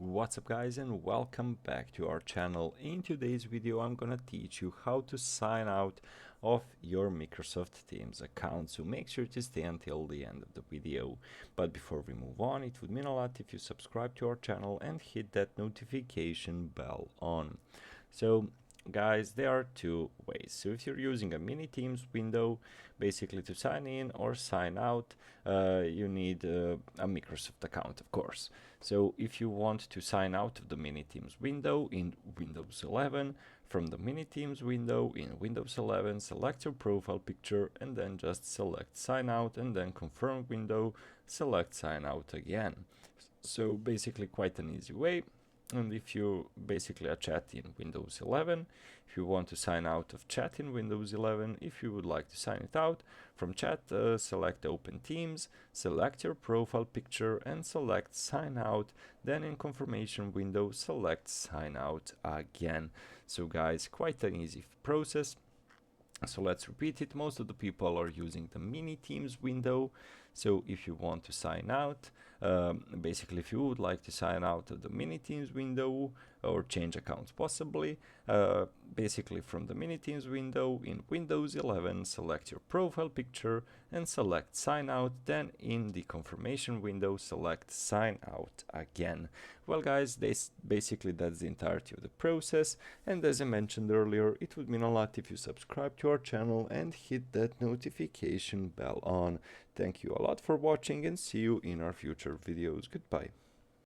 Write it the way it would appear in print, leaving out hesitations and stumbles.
What's up guys, and welcome back to our channel. In today's video I'm gonna teach you how to sign out of your Microsoft Teams account, so make sure to stay until the end of the video. But before we move on, it would mean a lot if you subscribe to our channel and hit that notification bell on. So guys, there are two ways. So if you're using a mini Teams window, basically to sign in or sign out, you need a Microsoft account, of course. So if you want to sign out of the mini Teams window in Windows 11, from the mini Teams window in Windows 11, select your profile picture and then just select sign out, and then confirm window, select sign out again. So basically quite an easy way. And if you basically a chat in Windows 11, if you want to sign out of chat in Windows 11, if you would like to sign it out from chat, select Open Teams, select your profile picture and select sign out. Then in confirmation window, select sign out again. So guys, quite an easy process. So let's repeat it. Most of the people are using the mini Teams window. So if you want to sign out, basically if you would like to sign out of the mini Teams window or change accounts possibly, basically from the mini Teams window in Windows 11, select your profile picture and select sign out. Then in the confirmation window, select sign out again. Well guys, that's the entirety of the process, and as I mentioned earlier, it would mean a lot if you subscribe to our channel and hit that notification bell on. Thank you a lot for watching and see you in our future videos. Goodbye.